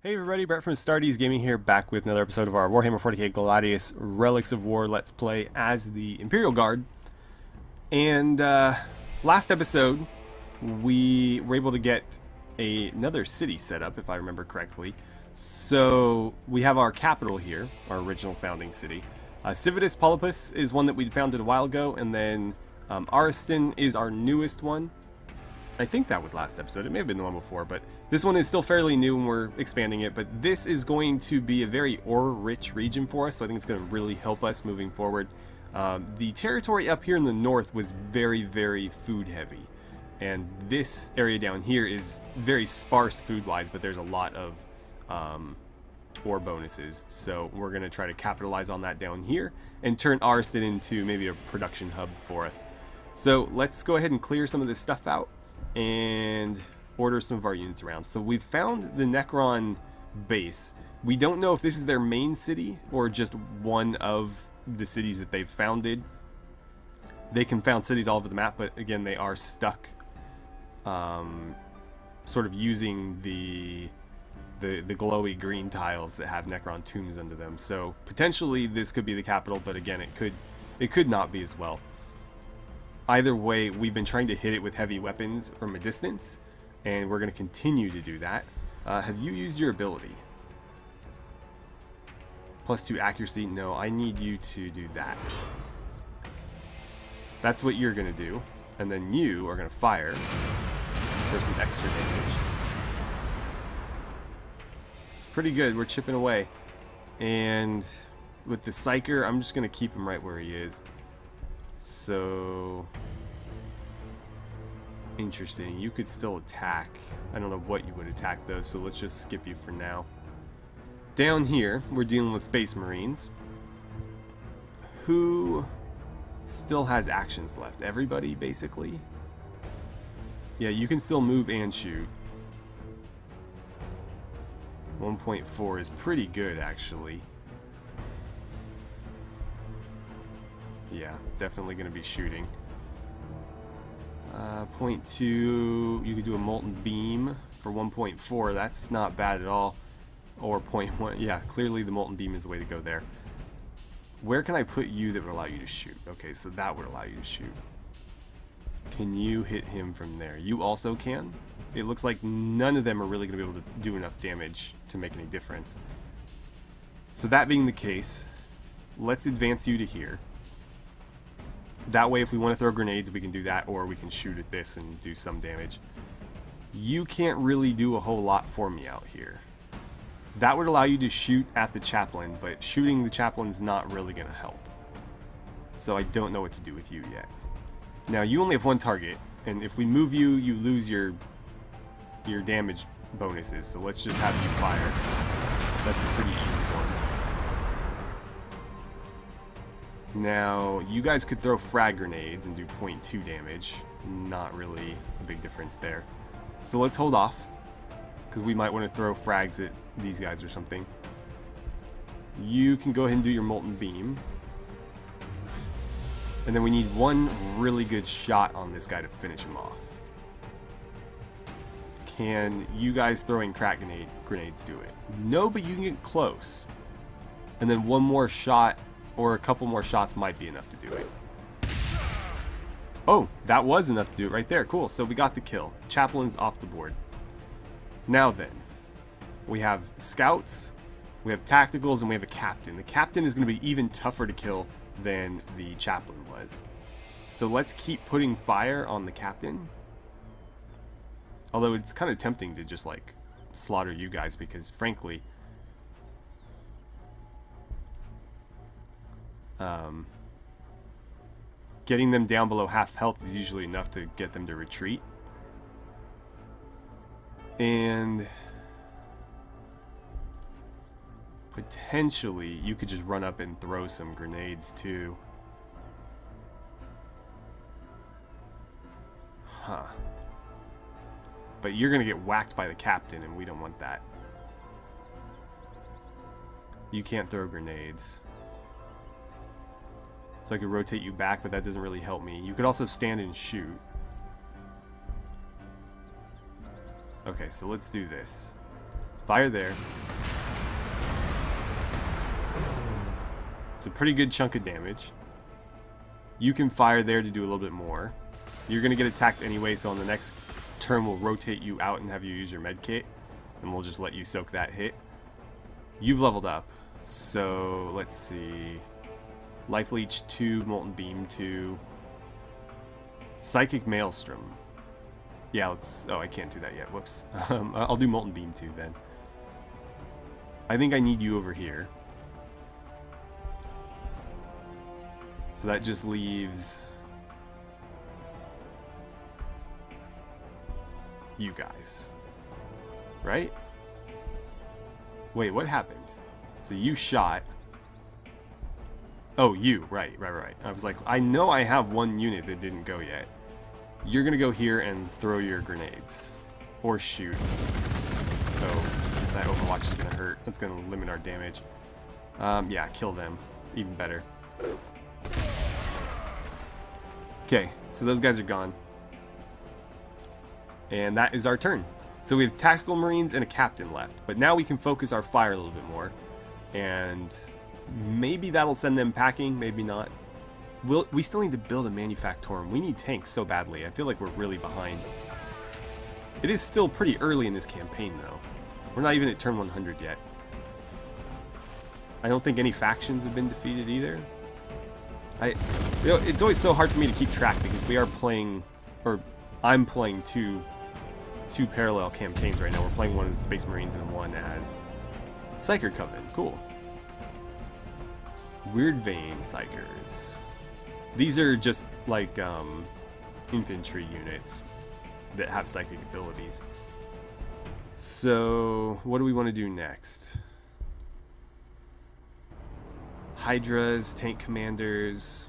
Hey everybody, Brett from AstartesGaming here, back with another episode of our Warhammer 40k Gladius Relics of War Let's Play as the Imperial Guard. And last episode, we were able to get another city set up, if I remember correctly. So we have our capital here, our original founding city. Civitas Polypus is one that we founded a while ago, and then Ariston is our newest one. I think that was last episode. It may have been the one before, but this one is still fairly new and we're expanding it. But this is going to be a very ore-rich region for us, so I think it's going to really help us moving forward. The territory up here in the north was very, very food-heavy. And this area down here is very sparse food-wise, but there's a lot of ore bonuses. So we're going to try to capitalize on that down here and turn Ariston into maybe a production hub for us. So let's go ahead and clear some of this stuff out and order some of our units around. So we've found the Necron base. We don't know if this is their main city or just one of the cities that they've founded. They can found cities all over the map, but again, they are stuck sort of using the glowy green tiles that have Necron tombs under them. So potentially this could be the capital, but again, it could not be as well. Either way, we've been trying to hit it with heavy weapons from a distance, and we're going to continue to do that. Have you used your ability? +2 accuracy? No, I need you to do that. That's what you're going to do. And then you are going to fire for some extra damage. It's pretty good. We're chipping away. And with the Psyker, I'm just going to keep him right where he is. So interesting. You could still attack. I don't know what you would attack though, so let's just skip you for now. Down here, we're dealing with Space Marines, who still has actions left. Everybody, basically. Yeah, you can still move and shoot. 1.4 is pretty good, actually. Yeah, definitely going to be shooting. 0.2, you could do a Molten Beam for 1.4. That's not bad at all. Or 0.1, yeah, clearly the Molten Beam is the way to go there. Where can I put you that would allow you to shoot? Okay, so that would allow you to shoot. Can you hit him from there? You also can. It looks like none of them are really going to be able to do enough damage to make any difference. So that being the case, let's advance you to here. That way, if we want to throw grenades, we can do that, or we can shoot at this and do some damage. You can't really do a whole lot for me out here. That would allow you to shoot at the chaplain, but shooting the chaplain's not really going to help. So I don't know what to do with you yet. Now, you only have one target, and if we move you, you lose your damage bonuses, so let's just have you fire. That's a pretty easy one. Now, you guys could throw frag grenades and do 0.2 damage. Not really a big difference there. So let's hold off, because we might want to throw frags at these guys or something. You can go ahead and do your Molten Beam. And then we need one really good shot on this guy to finish him off. Can you guys throwing crack grenades do it? No, but you can get close. And then one more shot, or a couple more shots might be enough to do it. Oh, that was enough to do it right there. Cool, so we got the kill. Chaplain's off the board. Now then, we have scouts, we have tacticals, and we have a captain. The captain is going to be even tougher to kill than the chaplain was. So let's keep putting fire on the captain. Although it's kind of tempting to just like slaughter you guys, because frankly, getting them down below half health is usually enough to get them to retreat. And potentially you could just run up and throw some grenades too. Huh. But you're gonna get whacked by the captain, and we don't want that. You can't throw grenades. So I could rotate you back, but that doesn't really help me. You could also stand and shoot. Okay, so let's do this. Fire there. It's a pretty good chunk of damage. You can fire there to do a little bit more. You're going to get attacked anyway, so on the next turn we'll rotate you out and have you use your med kit. And we'll just let you soak that hit. You've leveled up. So, let's see. Life Leech 2, Molten Beam 2. Psychic Maelstrom. Yeah, let's... Oh, I can't do that yet. Whoops. I'll do Molten Beam 2 then. I think I need you over here. So that just leaves you guys. Right? Wait, what happened? So you shot. Oh, you. Right. I was like, I know I have one unit that didn't go yet. You're going to go here and throw your grenades. Or shoot. Oh, that Overwatch is going to hurt. That's going to limit our damage. Yeah, kill them. Even better. Okay, so those guys are gone. And that is our turn. So we have Tactical Marines and a Captain left. But now we can focus our fire a little bit more. And maybe that'll send them packing, maybe not. We still need to build a Manufactorum. We need tanks so badly. I feel like we're really behind. It is still pretty early in this campaign, though. We're not even at turn 100 yet. I don't think any factions have been defeated either. You know, it's always so hard for me to keep track because we are playing, or I'm playing two parallel campaigns right now. We're playing one as Space Marines and one as Psyker Coven. Cool. Weird Vein Psychers. These are just like infantry units that have psychic abilities. So what do we want to do next? Hydras, tank commanders,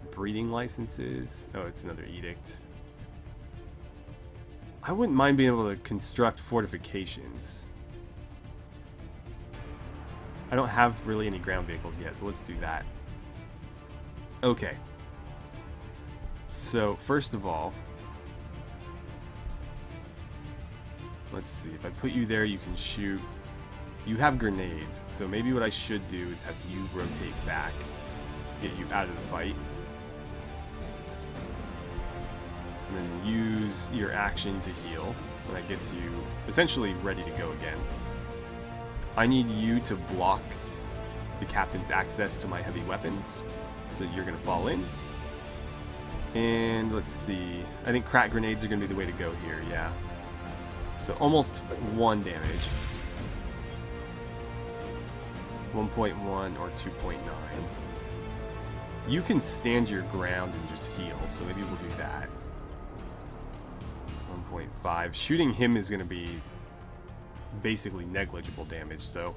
breeding licenses. Oh, it's another edict. I wouldn't mind being able to construct fortifications. I don't have really any ground vehicles yet, so let's do that. Okay. So, first of all, let's see. If I put you there, you can shoot. You have grenades, so maybe what I should do is have you rotate back, get you out of the fight, and then use your action to heal, and that gets you essentially ready to go again. I need you to block the captain's access to my heavy weapons, so you're going to fall in. And let's see, I think crack grenades are going to be the way to go here, yeah. So almost 1 damage. 1.1 or 2.9. You can stand your ground and just heal, so maybe we'll do that. 1.5. Shooting him is going to be basically negligible damage, so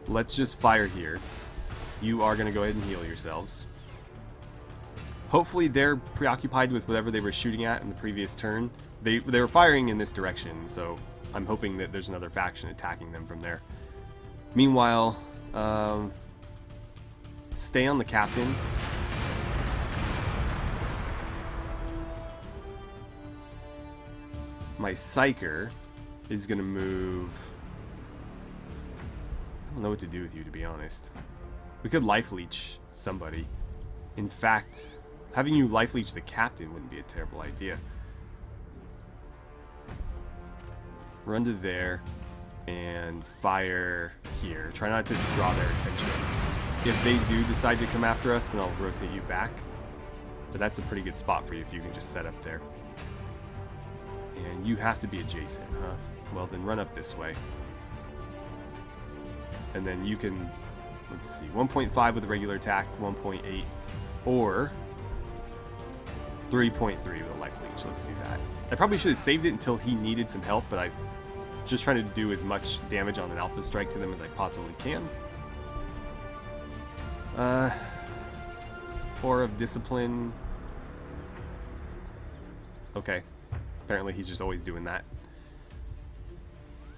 let's just fire here. You are going to go ahead and heal yourselves. Hopefully they're preoccupied with whatever they were shooting at in the previous turn. They were firing in this direction, so I'm hoping that there's another faction attacking them from there. Meanwhile, stay on the captain. My Psyker is going to move... I don't know what to do with you, to be honest. We could life leech somebody. In fact, having you life leech the captain wouldn't be a terrible idea. Run to there and fire here. Try not to draw their attention. If they do decide to come after us, then I'll rotate you back. But that's a pretty good spot for you if you can just set up there. And you have to be adjacent, huh? Well, then run up this way. And then you can, let's see, 1.5 with a regular attack, 1.8, or 3.3 with a life leech. Let's do that. I probably should have saved it until he needed some health, but I'm just trying to do as much damage on an alpha strike to them as I possibly can. Aura of Discipline. Okay. Apparently he's just always doing that.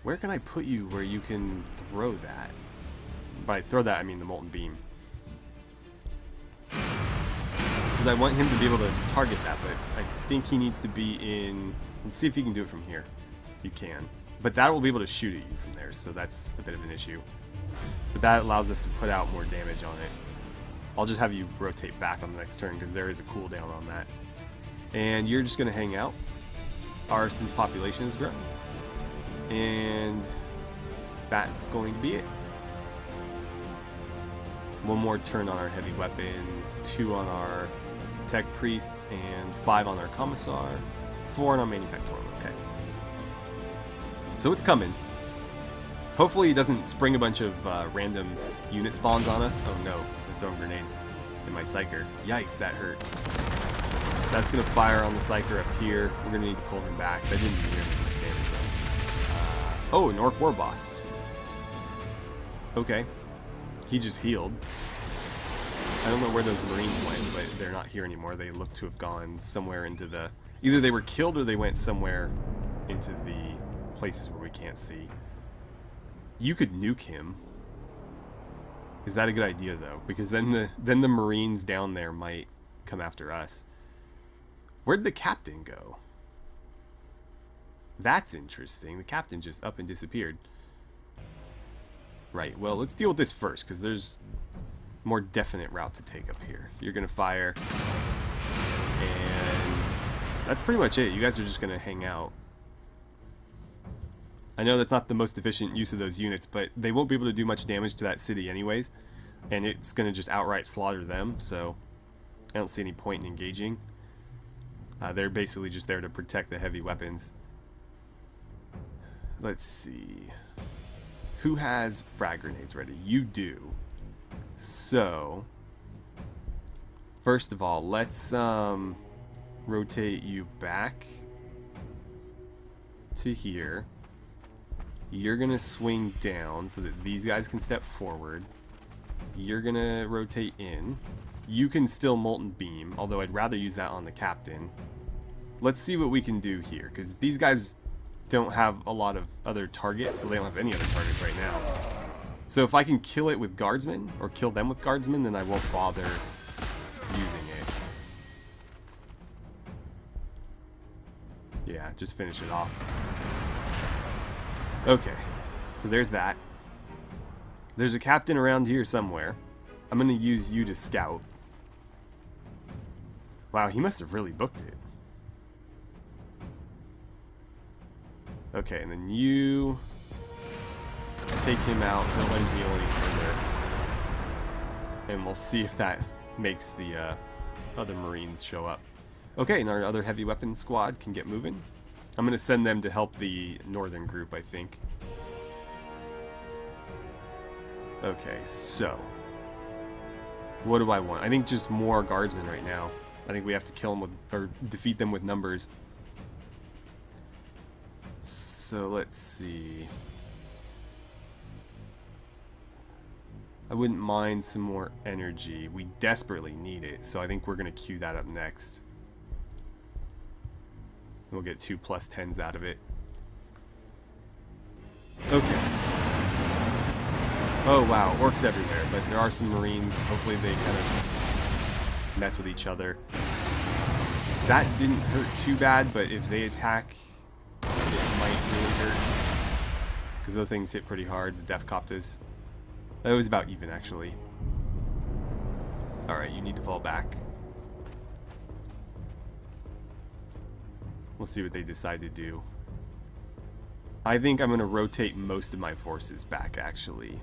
Where can I put you where you can throw that? By throw that, I mean the Molten Beam. Because I want him to be able to target that, but I think he needs to be in... Let's see if he can do it from here. You can. But that will be able to shoot at you from there, so that's a bit of an issue. But that allows us to put out more damage on it. I'll just have you rotate back on the next turn because there is a cooldown on that. And you're just going to hang out. Arston's population has grown. And that's going to be it. One more turn on our heavy weapons, 2 on our tech priests, and 5 on our commissar, 4 on our manufactorum. Okay. So it's coming. Hopefully it doesn't spring a bunch of random unit spawns on us. Oh no, they're throwing grenades in my Psyker. Yikes, that hurt. That's going to fire on the Psyker up here. We're going to need to pull him back. That didn't do nearly much damage though. Oh, an Orc War Boss. Okay. He just healed. I don't know where those Marines went, but they're not here anymore. They look to have gone somewhere into the... Either they were killed or they went somewhere into the places where we can't see. You could nuke him. Is that a good idea though? Because then the Marines down there might come after us. Where'd the captain go? That's interesting. The captain just up and disappeared. Right, well, let's deal with this first, because there's a more definite route to take up here. You're going to fire, and that's pretty much it. You guys are just going to hang out. I know that's not the most efficient use of those units, but they won't be able to do much damage to that city anyways, and it's going to just outright slaughter them, so I don't see any point in engaging. They're basically just there to protect the heavy weapons. Let's see... Who has frag grenades ready? You do. So, first of all, let's rotate you back to here. You're gonna swing down so that these guys can step forward. You're gonna rotate in. You can still Molten Beam, although I'd rather use that on the captain. Let's see what we can do here, because these guys don't have a lot of other targets. Well, they don't have any other targets right now. So if I can kill it with guardsmen, or kill them with guardsmen, then I won't bother using it. Yeah, just finish it off. Okay, so there's that. There's a captain around here somewhere. I'm going to use you to scout. Wow, he must have really booked it. Okay, and then you take him out, don't let him heal any further. And we'll see if that makes the other Marines show up. Okay, and our other heavy weapons squad can get moving. I'm going to send them to help the northern group, I think. Okay, so... what do I want? I think just more guardsmen right now. I think we have to kill them with, or defeat them with numbers. So let's see. I wouldn't mind some more energy. We desperately need it, so I think we're going to queue that up next. We'll get 2 +10s out of it. Okay. Oh wow, orcs everywhere, but there are some Marines. Hopefully they kind of mess with each other. That didn't hurt too bad, but if they attack, it might really hurt. Because those things hit pretty hard, the Death Coptas. That was about even, actually. Alright, you need to fall back. We'll see what they decide to do. I think I'm going to rotate most of my forces back, actually.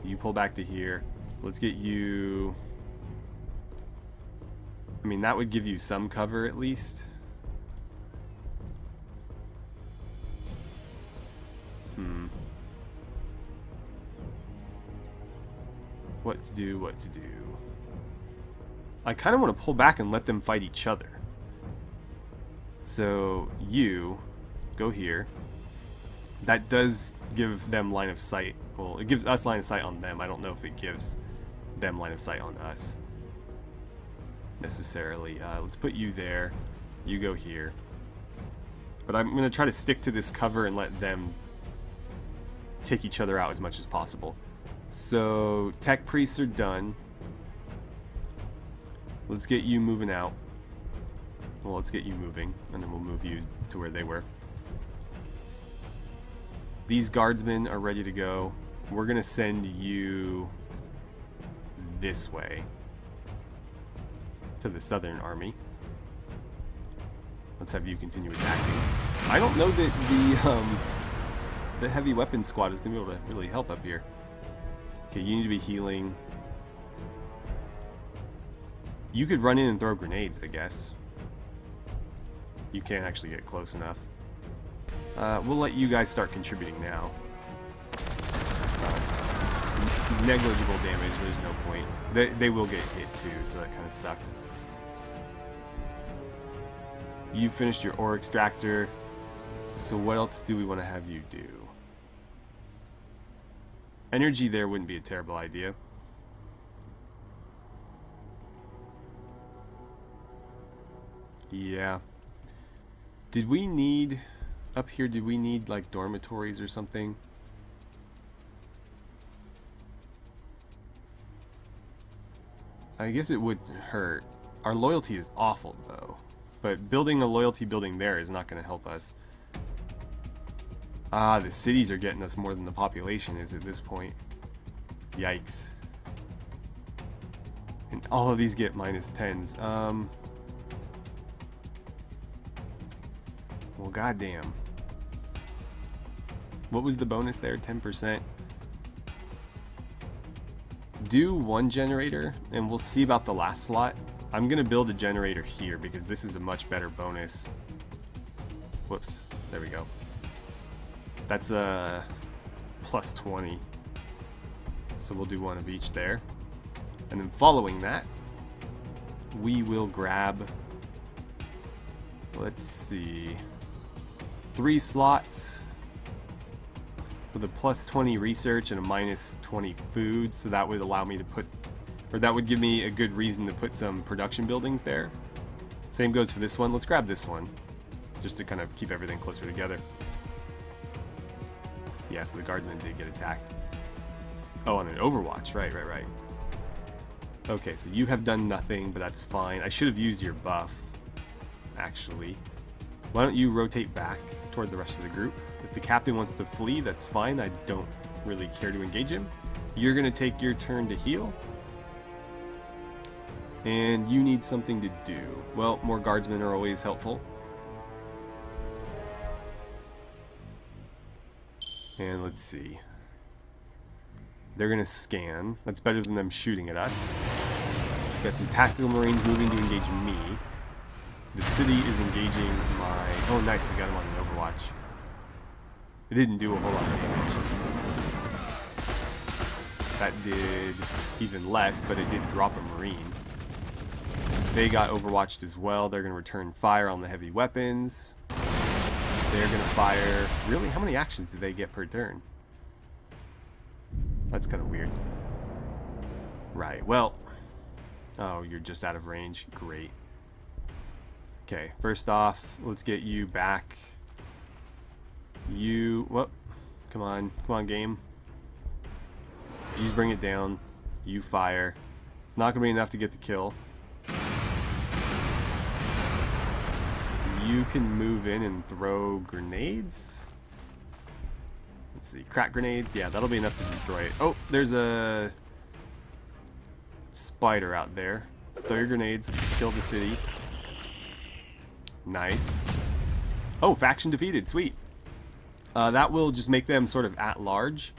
You pull back to here. Let's get you... I mean, that would give you some cover, at least. What to do, what to do. I kind of want to pull back and let them fight each other. So, you go here. That does give them line of sight. Well, it gives us line of sight on them. I don't know if it gives them line of sight on us necessarily. Let's put you there. You go here. But I'm going to try to stick to this cover and let them take each other out as much as possible. So, tech priests are done. Let's get you moving out. Well, let's get you moving, and then we'll move you to where they were. These guardsmen are ready to go. We're going to send you this way to the southern army. Let's have you continue attacking. I don't know that the heavy weapons squad is going to be able to really help up here. Okay, you need to be healing. You could run in and throw grenades, I guess. You can't actually get close enough. We'll let you guys start contributing now. It's negligible damage, there's no point. They will get hit too, so that kind of sucks. You finished your ore extractor, so what else do we want to have you do? Energy there wouldn't be a terrible idea. Yeah. Did we need, up here, did we need like dormitories or something? I guess it would hurt. Our loyalty is awful though. But building a loyalty building there is not going to help us. Ah, the cities are getting us more than the population is at this point. Yikes. And all of these get -10s. Well, goddamn. What was the bonus there? 10%. Do one generator, and we'll see about the last slot. I'm going to build a generator here because this is a much better bonus. Whoops. There we go. That's a +20. So we'll do one of each there. And then following that, we will grab, let's see, 3 slots with a +20 research and a -20 food. So that would allow me to put, or that would give me a good reason to put some production buildings there. Same goes for this one. Let's grab this one just to kind of keep everything closer together. Yeah, so the guardsmen did get attacked. Oh, on an Overwatch. Right. Okay, so you have done nothing, but that's fine. I should have used your buff, actually. Why don't you rotate back toward the rest of the group? If the captain wants to flee, that's fine. I don't really care to engage him. You're going to take your turn to heal. And you need something to do. Well, more guardsmen are always helpful. And let's see. They're going to scan. That's better than them shooting at us. Got some tactical marines moving to engage me. The city is engaging my... Oh, nice. We got him on an Overwatch. It didn't do a whole lot of damage. That did even less, but it did drop a marine. They got overwatched as well. They're going to return fire on the heavy weapons. They're going to fire... Really? How many actions do they get per turn? That's kind of weird. Right, well... Oh, you're just out of range. Great. Okay, first off, let's get you back. You... Whoop. Come on, game. You bring it down. You fire. It's not going to be enough to get the kill. You can move in and throw grenades. Let's see, crack grenades. Yeah, that'll be enough to destroy it. Oh, there's a spider out there. Throw your grenades. Kill the city. Nice. Oh, faction defeated. Sweet. That will just make them sort of at large.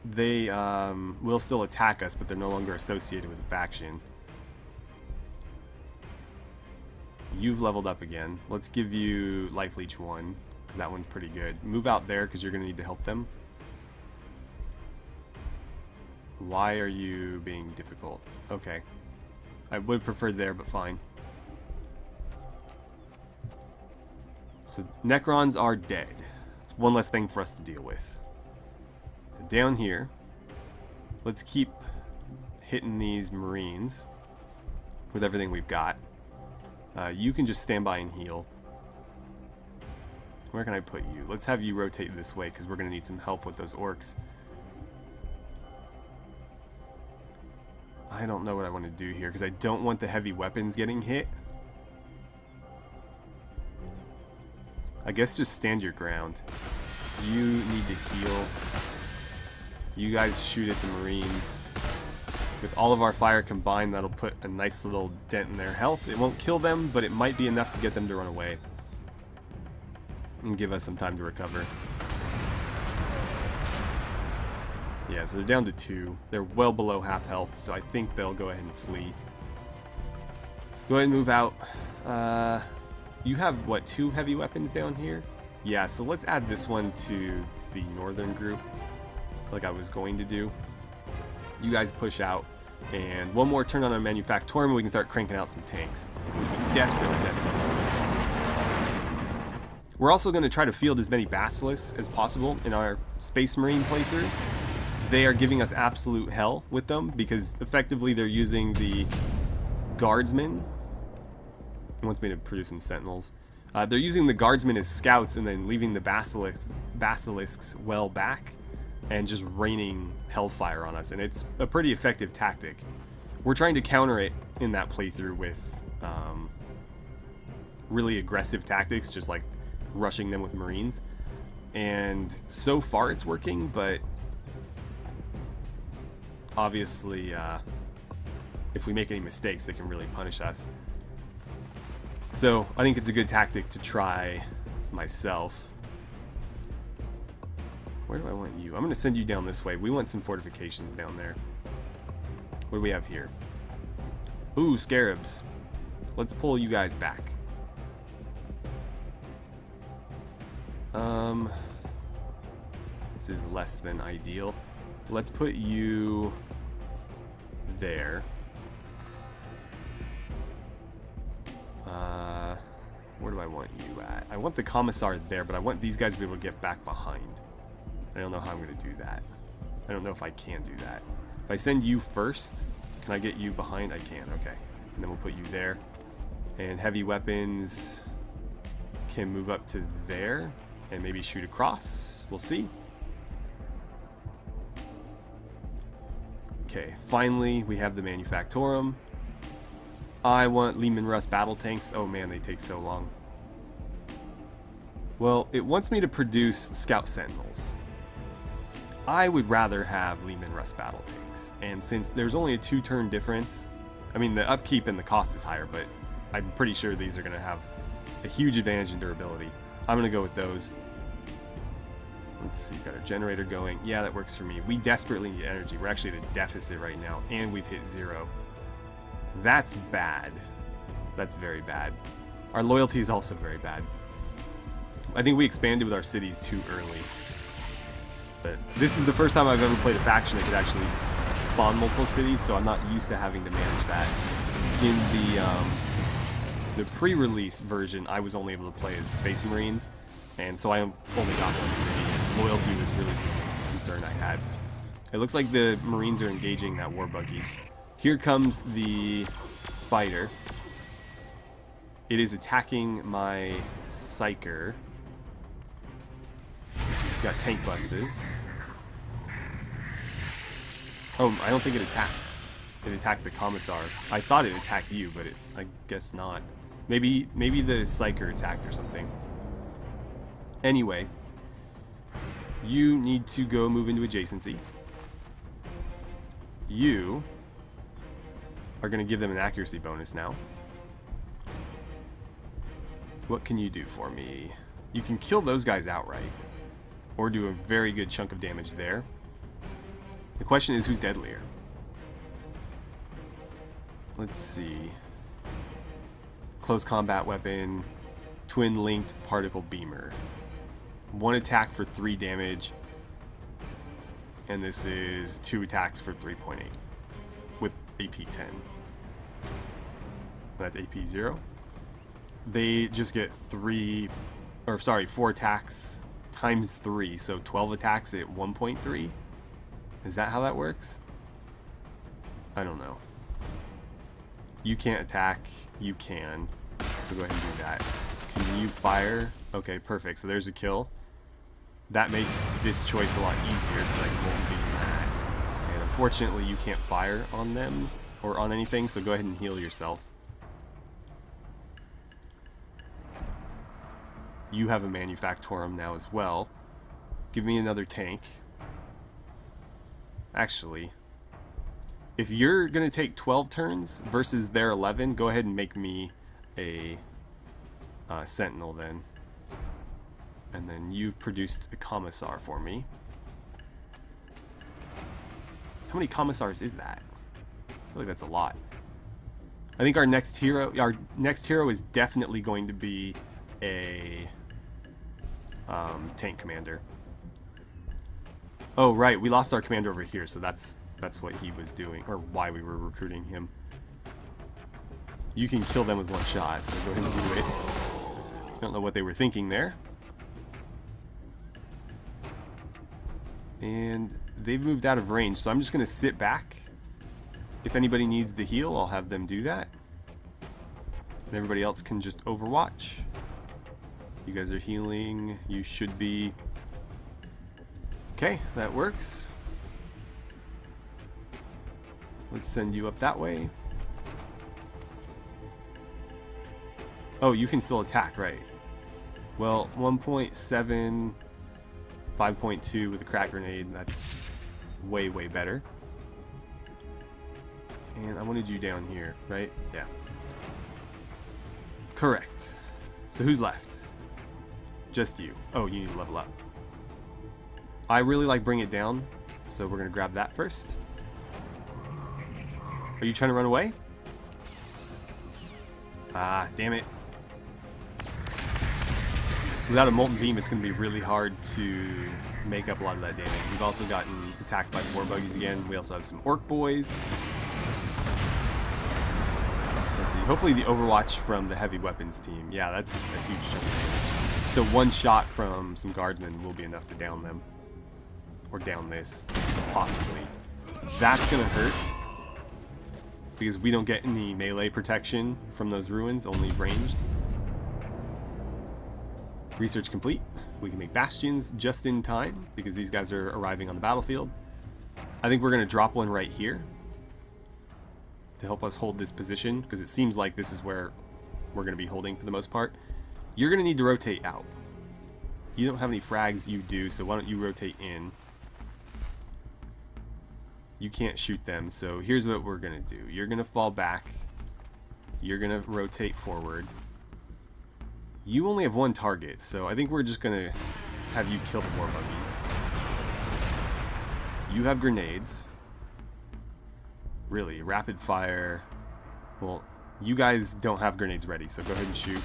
They will still attack us, but they're no longer associated with the faction. You've leveled up again. Let's give you Life Leech 1, because that one's pretty good. Move out there, because you're going to need to help them. Why are you being difficult? Okay. I would have preferred there, but fine. So, Necrons are dead. It's one less thing for us to deal with. Down here, let's keep hitting these Marines with everything we've got. You can just stand by and heal. Where can I put you? Let's have you rotate this way because we're going to need some help with those orcs. I don't know what I want to do here because I don't want the heavy weapons getting hit. I guess just stand your ground. You need to heal. You guys shoot at the Marines. With all of our fire combined, that'll put a nice little dent in their health. It won't kill them, but it might be enough to get them to run away. And give us some time to recover. Yeah, so they're down to 2. They're well below half health, so I think they'll go ahead and flee. Go ahead and move out. You have, what, 2 heavy weapons down here? Yeah, so let's add this one to the northern group, like I was going to do. You guys push out, and one more turn on our manufactorium, and we can start cranking out some tanks, which we desperately need. We're also going to try to field as many basilisks as possible in our Space Marine playthrough. They are giving us absolute hell with them, because effectively they're using the guardsmen. It wants me to produce some Sentinels. They're using the guardsmen as scouts and then leaving the basilisks well back and just raining hellfire on us, and it's a pretty effective tactic. We're trying to counter it in that playthrough with really aggressive tactics, just like rushing them with Marines, and so far it's working, but obviously if we make any mistakes they can really punish us. So I think it's a good tactic to try myself. Where do I want you? I'm going to send you down this way. We want some fortifications down there. What do we have here? Ooh, scarabs. Let's pull you guys back. This is less than ideal. Let's put you there. Where do I want you at? I want the commissar there, but I want these guys to be able to get back behind. I don't know how I'm going to do that. I don't know if I can do that. If I send you first, can I get you behind? I can, okay. And then we'll put you there. And heavy weapons can move up to there and maybe shoot across. We'll see. Okay, finally we have the manufactorum. I want Lehman Russ battle tanks. Oh man, they take so long. Well, it wants me to produce scout sentinels. I would rather have Lehman Russ battle tanks, and since there's only a 2-turn difference, I mean the upkeep and the cost is higher, but I'm pretty sure these are going to have a huge advantage in durability. I'm going to go with those. Let's see, got our generator going. Yeah, that works for me. We desperately need energy. We're actually at a deficit right now, and we've hit 0. That's bad. That's very bad. Our loyalty is also very bad. I think we expanded with our cities too early. But this is the first time I've ever played a faction that could actually spawn multiple cities, so I'm not used to having to manage that. In the pre-release version, I was only able to play as Space Marines, and so I only got 1 city. Loyalty was really the concern I had. It looks like the Marines are engaging that war buggy. Here comes the spider. It is attacking my psyker. It's got tank busters. Oh, I don't think it attacked. It attacked the commissar. I thought it attacked you, but I guess not. Maybe the psyker attacked or something. Anyway, you need to go move into adjacency. You are going to give them an accuracy bonus now. What can you do for me? You can kill those guys outright, or do a very good chunk of damage there. The question is, who's deadlier? Let's see. Close combat weapon, twin linked particle beamer. 1 attack for 3 damage, and this is 2 attacks for 3.8 with AP 10. That's AP 0. They just get 4 attacks times 3, so 12 attacks at 1.3. Is that how that works? I don't know. You can't attack, you can. So go ahead and do that. Can you fire? Okay, perfect. So there's a kill. That makes this choice a lot easier because I won't be mad. And unfortunately, you can't fire on them or on anything, so go ahead and heal yourself. You have a Manufactorum now as well. Give me another tank. Actually, if you're going to take 12 turns versus their 11, go ahead and make me a Sentinel then. And then you've produced a Commissar for me. How many Commissars is that? I feel like that's a lot. I think our next hero is definitely going to be a tank commander. Oh right, we lost our commander over here, so that's what he was doing, or why we were recruiting him. You can kill them with one shot, so go ahead and do it. Don't know what they were thinking there. And they've moved out of range, so I'm just going to sit back. If anybody needs to heal, I'll have them do that. And everybody else can just overwatch. You guys are healing. You should be... Okay, that works. Let's send you up that way. Oh, you can still attack, right? Well, 1.7, 5.2 with a crack grenade. That's way, way better. And I wanted you down here, right? Yeah. Correct. So who's left? Just you. Oh, you need to level up. I really like Bring It Down, so we're going to grab that first. Are you trying to run away? Ah, damn it. Without a Molten Beam, it's going to be really hard to make up a lot of that damage. We've also gotten attacked by the War Buggies again. We also have some Orc Boys. Let's see. Hopefully the Overwatch from the Heavy Weapons team. Yeah, that's a huge chunk of damage. So one shot from some Guardsmen will be enough to down them. Or down this, possibly. That's going to hurt. Because we don't get any melee protection from those ruins, only ranged. Research complete. We can make bastions just in time because these guys are arriving on the battlefield. I think we're going to drop one right here to help us hold this position because it seems like this is where we're going to be holding for the most part. You're going to need to rotate out. You don't have any frags, you do, so why don't you rotate in? You can't shoot them, so here's what we're going to do. You're going to fall back. You're going to rotate forward. You only have one target, so I think we're just going to have you kill the War Buggies. You have grenades. Really, rapid fire. Well, you guys don't have grenades ready, so go ahead and shoot.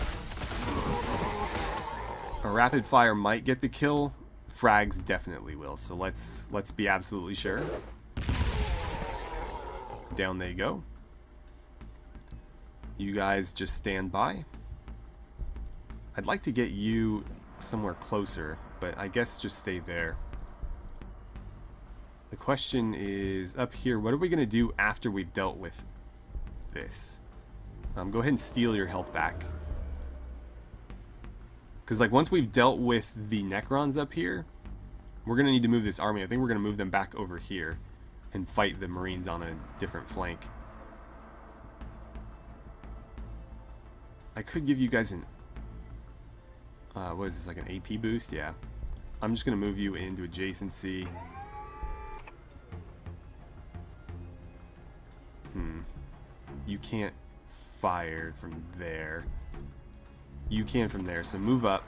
A rapid fire might get the kill. Frags definitely will, so let's be absolutely sure. Down they go. You guys just stand by. I'd like to get you somewhere closer, but I guess just stay there. The question is, up here, what are we going to do after we've dealt with this? Go ahead and steal your health back. Because like once we've dealt with the Necrons up here, we're going to need to move this army. I think we're going to move them back over here and fight the Marines on a different flank. I could give you guys an... what is this, like an AP boost? Yeah. I'm just going to move you into adjacency. You can't fire from there. You can from there, so move up.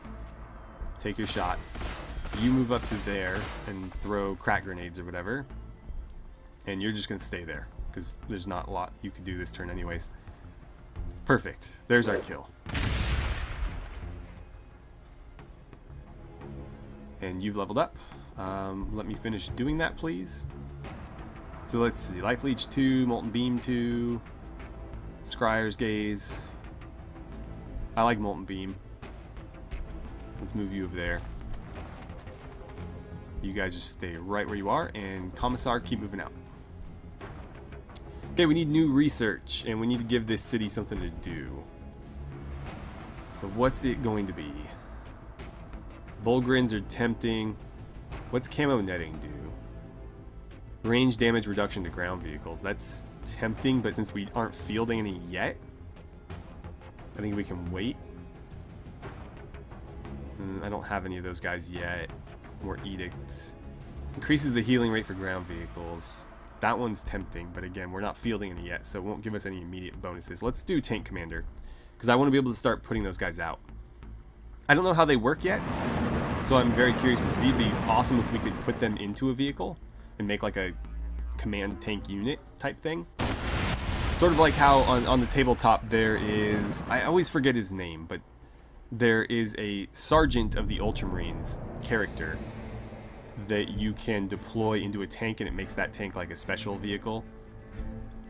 Take your shots. You move up to there and throw crack grenades or whatever. And you're just going to stay there, because there's not a lot you could do this turn anyways. Perfect. There's our kill. And you've leveled up. Let me finish doing that, please. So let's see. Life Leech 2, Molten Beam 2, Scryer's Gaze. I like Molten Beam. Let's move you over there. You guys just stay right where you are, and Commissar, keep moving out. Okay, we need new research, and we need to give this city something to do. So what's it going to be? Bullgrins are tempting. What's camo netting do? Range damage reduction to ground vehicles. That's tempting, but since we aren't fielding any yet, I think we can wait. I don't have any of those guys yet. More edicts. Increases the healing rate for ground vehicles. That one's tempting, but again, we're not fielding any yet, so it won't give us any immediate bonuses. Let's do tank commander, because I want to be able to start putting those guys out. I don't know how they work yet, so I'm very curious to see. It'd be awesome if we could put them into a vehicle and make like a command tank unit type thing. Sort of like how on the tabletop there is, I always forget his name, but there is a Sergeant of the Ultramarines character that you can deploy into a tank, and it makes that tank like a special vehicle.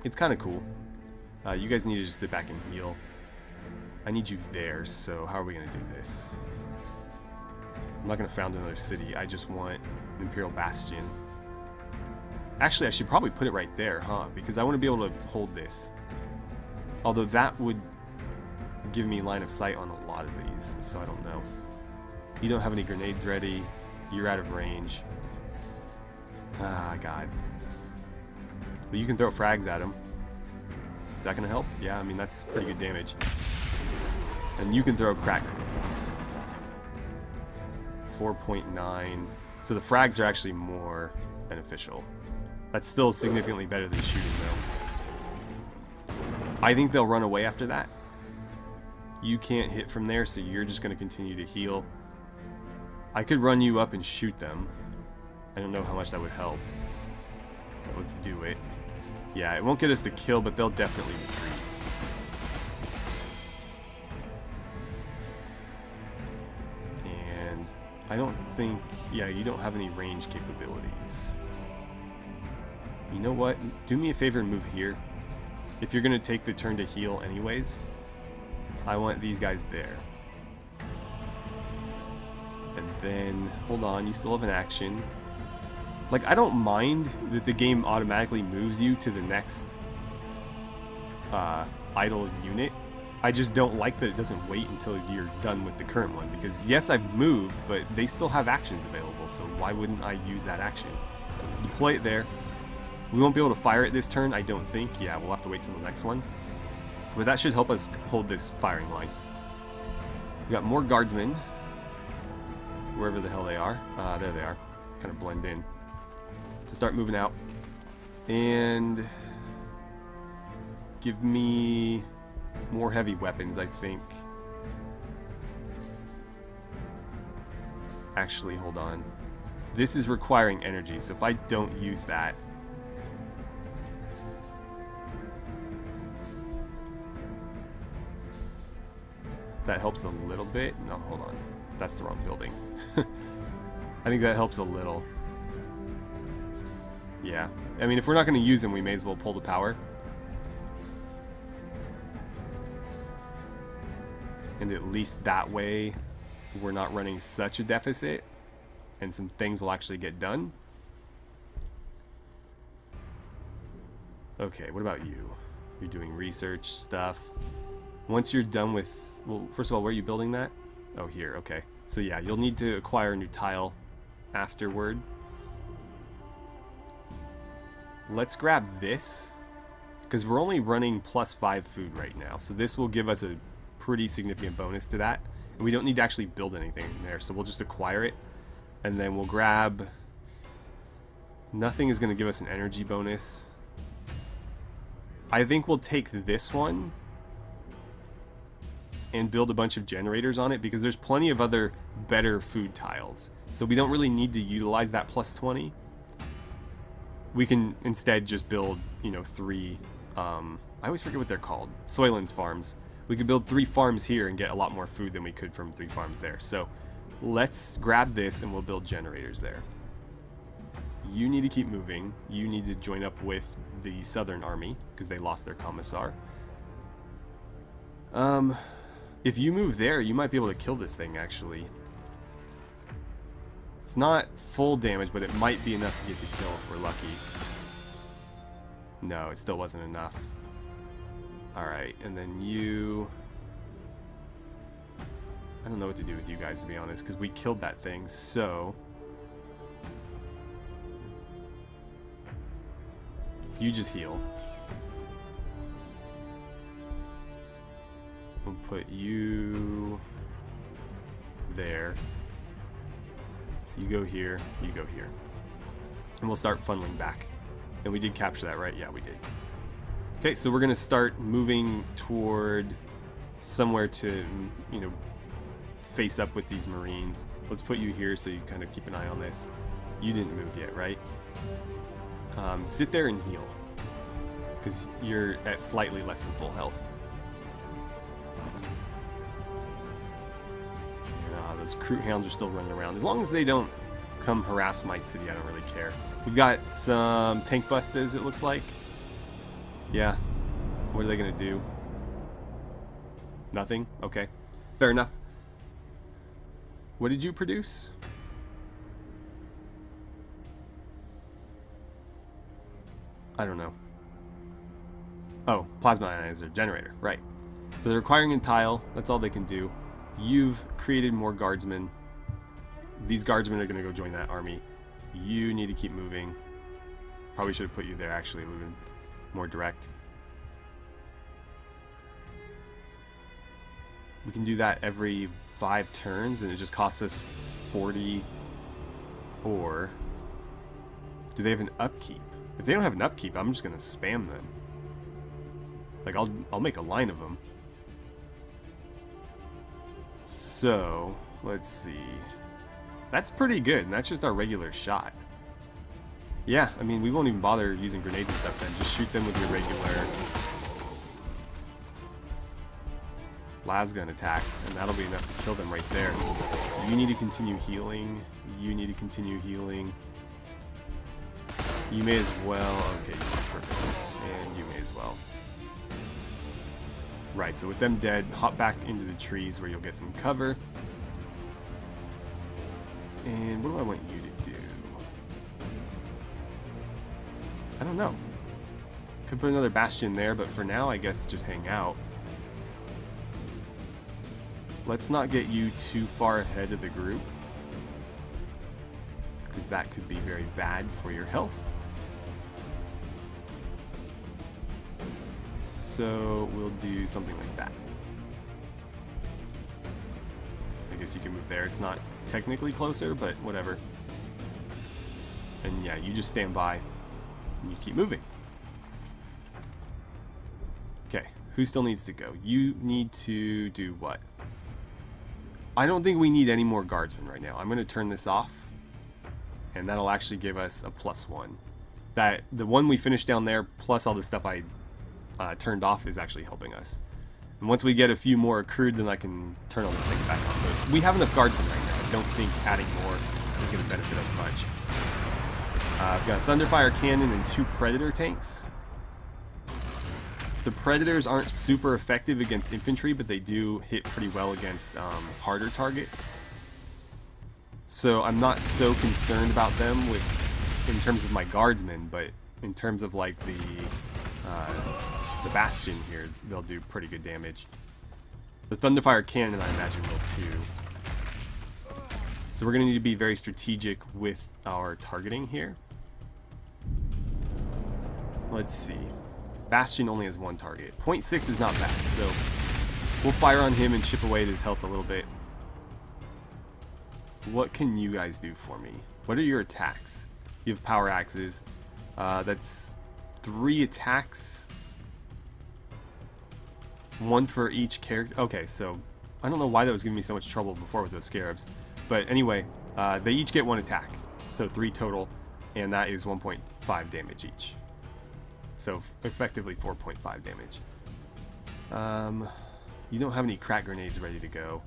It's kind of cool. You guys need to just sit back and heal. I need you there, so how are we going to do this? I'm not going to found another city. I just want an Imperial Bastion. Actually, I should probably put it right there, huh? Because I want to be able to hold this. Although that would give me line of sight on a lot of these, so I don't know. You don't have any grenades ready. You're out of range. Ah, God. But you can throw frags at him. Is that going to help? Yeah, I mean, that's pretty good damage. And you can throw crack grenades. 4.9. So the frags are actually more beneficial. That's still significantly better than shooting, though. I think they'll run away after that. You can't hit from there, so you're just going to continue to heal. I could run you up and shoot them. I don't know how much that would help. But let's do it. Yeah, it won't get us the kill, but they'll definitely retreat. And I don't think... Yeah, you don't have any range capabilities. You know what? Do me a favor and move here. If you're going to take the turn to heal anyways, I want these guys there. And then, hold on, you still have an action. Like, I don't mind that the game automatically moves you to the next idle unit. I just don't like that it doesn't wait until you're done with the current one. Because, yes, I've moved, but they still have actions available, so why wouldn't I use that action? So deploy it there. We won't be able to fire it this turn, I don't think. Yeah, we'll have to wait till the next one. But that should help us hold this firing line. We got more guardsmen. Wherever the hell they are. There they are. Kind of blend in. So start moving out. And give me more heavy weapons, I think. Actually, hold on. This is requiring energy, so if I don't use that... That helps a little bit. No, hold on. That's the wrong building. I think that helps a little. Yeah. I mean, if we're not going to use them, we may as well pull the power. And at least that way, we're not running such a deficit. And some things will actually get done. Okay, what about you? You're doing research stuff. Once you're done with... Well, first of all, where are you building that? Oh, here, okay. So yeah, you'll need to acquire a new tile afterward. Let's grab this, because we're only running +5 food right now. So this will give us a pretty significant bonus to that. And we don't need to actually build anything there, so we'll just acquire it. And then we'll grab... Nothing is going to give us an energy bonus. I think we'll take this one and build a bunch of generators on it, because there's plenty of other better food tiles. So we don't really need to utilize that +20. We can instead just build, you know, 3, I always forget what they're called, Soylent's farms. We could build 3 farms here and get a lot more food than we could from 3 farms there. So let's grab this and we'll build generators there. You need to keep moving. You need to join up with the Southern Army, because they lost their commissar. If you move there, you might be able to kill this thing, actually. It's not full damage, but it might be enough to get the kill if we're lucky. No, it still wasn't enough. Alright, and then you... I don't know what to do with you guys, to be honest, because we killed that thing, so... You just heal. We'll put you there. You go here, you go here. And we'll start funneling back. And we did capture that, right? Yeah, we did. Okay, so we're going to start moving toward somewhere to, you know, face up with these Marines. Let's put you here so you kind of keep an eye on this. You didn't move yet, right? Sit there and heal, because you're at slightly less than full health. Those Crute Hounds are still running around. As long as they don't come harass my city, I don't really care. We've got some tank busters, it looks like. Yeah. What are they going to do? Nothing? Okay. Fair enough. What did you produce? I don't know. Oh, plasma ionizer generator. Right. So they're requiring a tile. That's all they can do. You've created more guardsmen. These guardsmen are going to go join that army. You need to keep moving. Probably should have put you there, actually. It would have been more direct. We can do that every 5 turns, and it just costs us 40. Or do they have an upkeep? If they don't have an upkeep, I'm just going to spam them. Like, I'll make a line of them. So, let's see. That's pretty good, and that's just our regular shot. Yeah, I mean, we won't even bother using grenades and stuff then. Just shoot them with your regular lasgun attacks, and that'll be enough to kill them right there. You need to continue healing. You need to continue healing. You may as well. Okay, perfect. And you may as well. Right, so with them dead, hop back into the trees where you'll get some cover. And what do I want you to do? I don't know. Could put another bastion there, but for now, I guess just hang out. Let's not get you too far ahead of the group, because that could be very bad for your health. So we'll do something like that. I guess you can move there. It's not technically closer, but whatever. And yeah, you just stand by and you keep moving. Okay, who still needs to go? You need to do what? I don't think we need any more guardsmen right now. I'm going to turn this off, and that'll actually give us a +1. That the one we finished down there, plus all the stuff I turned off, is actually helping us. And once we get a few more accrued, then I can turn all the things back on. But we have enough guardsmen right now. I don't think adding more is going to benefit us much. I've got a Thunderfire Cannon and 2 Predator tanks. The Predators aren't super effective against infantry, but they do hit pretty well against harder targets. So I'm not so concerned about them in terms of my guardsmen, but in terms of like the Bastion here, they'll do pretty good damage. The Thunderfire Cannon, I imagine, will too. So we're going to need to be very strategic with our targeting here. Let's see. Bastion only has 1 target. .6 is not bad, so we'll fire on him and chip away at his health a little bit. What can you guys do for me? What are your attacks? You have power axes. That's 3 attacks. 1 for each character. Okay, so I don't know why that was giving me so much trouble before with those scarabs. But anyway, they each get 1 attack. So 3 total, and that is 1.5 damage each. So effectively 4.5 damage. You don't have any crack grenades ready to go.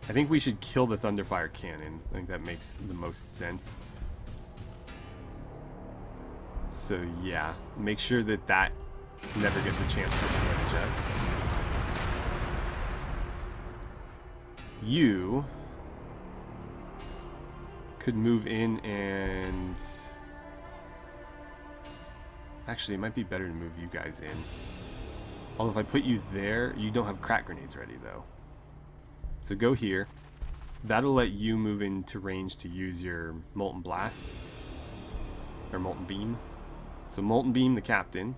I think we should kill the Thunderfire Cannon. I think that makes the most sense. So yeah, make sure that that never gets a chance to damage us. You could move in and... Actually, it might be better to move you guys in. Although if I put you there, you don't have crack grenades ready though. So go here. That'll let you move into range to use your Molten Blast. Or Molten Beam. So Molten Beam the captain.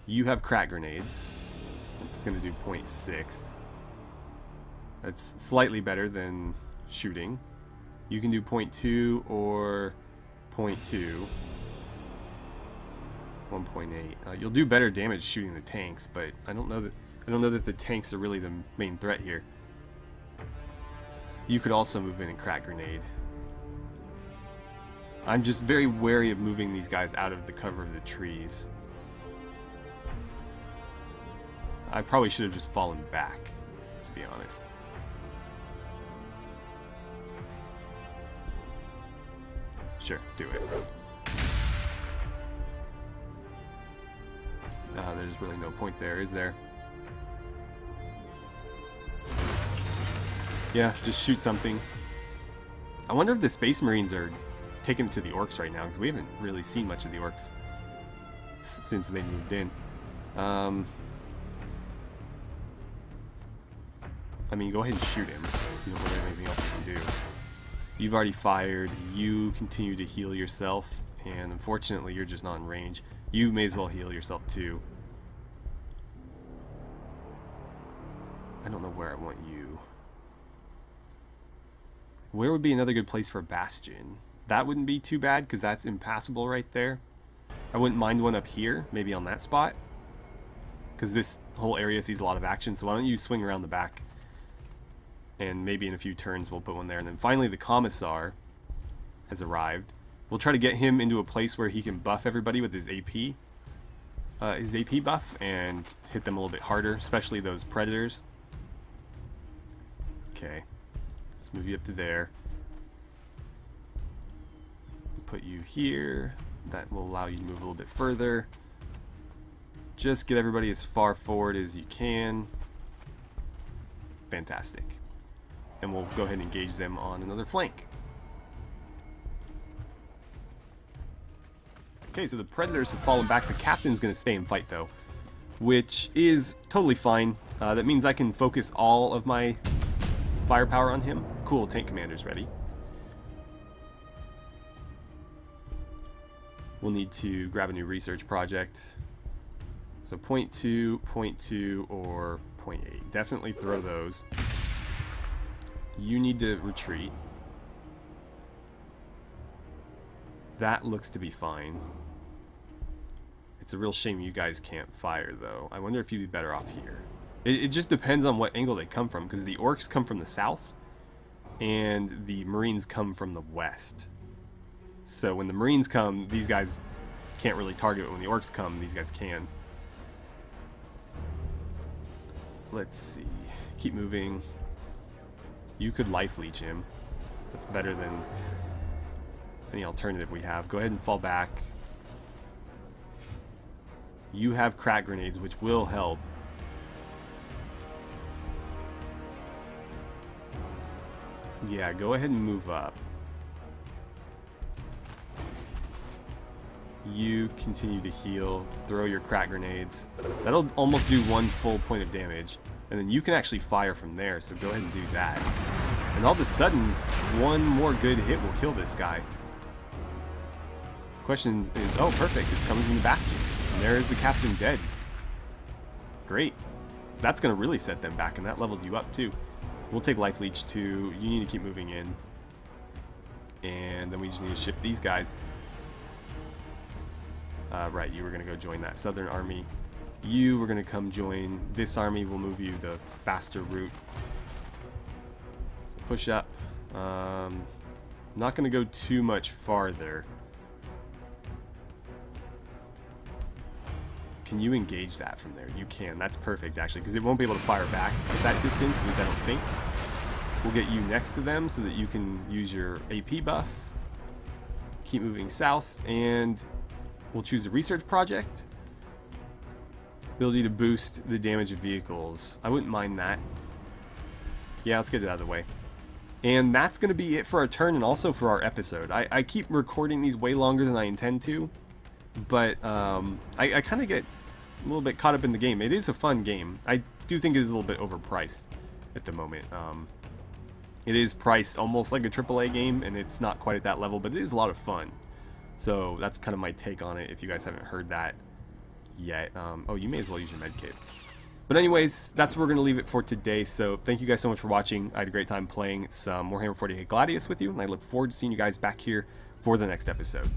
You have crack grenades. It's going to do 0.6. That's slightly better than shooting. You can do 0.2 or 0.2. 1.8. You'll do better damage shooting the tanks, but I don't know that the tanks are really the main threat here. You could also move in and crack grenade. I'm just very wary of moving these guys out of the cover of the trees. I probably should have just fallen back, to be honest. Sure, do it. There's really no point there, is there? Yeah, just shoot something. I wonder if the Space Marines are taking it to the orcs right now, because we haven't really seen much of the orcs since they moved in. I mean, go ahead and shoot him. You don't really have anything else you can do. You've already fired. You continue to heal yourself, and unfortunately, you're just not in range. You may as well heal yourself too. I don't know where I want you. Where would be another good place for a bastion? That wouldn't be too bad, because that's impassable right there. I wouldn't mind one up here, maybe on that spot, because this whole area sees a lot of action. So why don't you swing around the back, and maybe in a few turns we'll put one there. And then finally the Commissar has arrived. We'll try to get him into a place where he can buff everybody with his AP buff, and hit them a little bit harder, especially those Predators. Okay, let's move you up to there. Put you here. That will allow you to move a little bit further. Just get everybody as far forward as you can. Fantastic. And we'll go ahead and engage them on another flank. Okay, so the Predators have fallen back. The Captain's going to stay and fight, though, which is totally fine. That means I can focus all of my firepower on him. Cool, Tank Commander's ready. We'll need to grab a new research project. So 0.2, 0.2, or 0.8. Definitely throw those. You need to retreat. That looks to be fine. It's a real shame you guys can't fire, though. I wonder if you'd be better off here. It just depends on what angle they come from, because the orcs come from the south, and the Marines come from the west. So when the Marines come, these guys can't really target, but when the orcs come, these guys can. Let's see. Keep moving. You could life leech him. That's better than any alternative we have. Go ahead and fall back. You have crack grenades, which will help. Yeah, go ahead and move up. You continue to heal. Throw your crack grenades. That'll almost do 1 full point of damage. And then you can actually fire from there, so go ahead and do that. And all of a sudden, 1 more good hit will kill this guy. Question is, oh, perfect. It's coming from the Bastion. And there is the Captain dead. Great. That's going to really set them back, and that leveled you up, too. We'll take Life Leech, too. You need to keep moving in. And then we just need to shift these guys. Right, you were going to go join that Southern Army. You were going to come join this army. We'll move you the faster route. So push up. Not going to go too much farther. Can you engage that from there? You can. That's perfect, actually, because it won't be able to fire back at that distance, at least I don't think. We'll get you next to them so that you can use your AP buff. Keep moving south, and we'll choose a research project. Ability to boost the damage of vehicles. I wouldn't mind that. Yeah, let's get it out of the way. And that's going to be it for our turn and also for our episode. I keep recording these way longer than I intend to, but I kind of get a little bit caught up in the game. It is a fun game. I do think it is a little bit overpriced at the moment. It is priced almost like a AAA game, and it's not quite at that level, but it is a lot of fun. So that's kind of my take on it, if you guys haven't heard that yet. Oh, you may as well use your med kit. But anyways, that's where we're going to leave it for today. So thank you guys so much for watching. I had a great time playing some Warhammer 40k Gladius with you, and I look forward to seeing you guys back here for the next episode.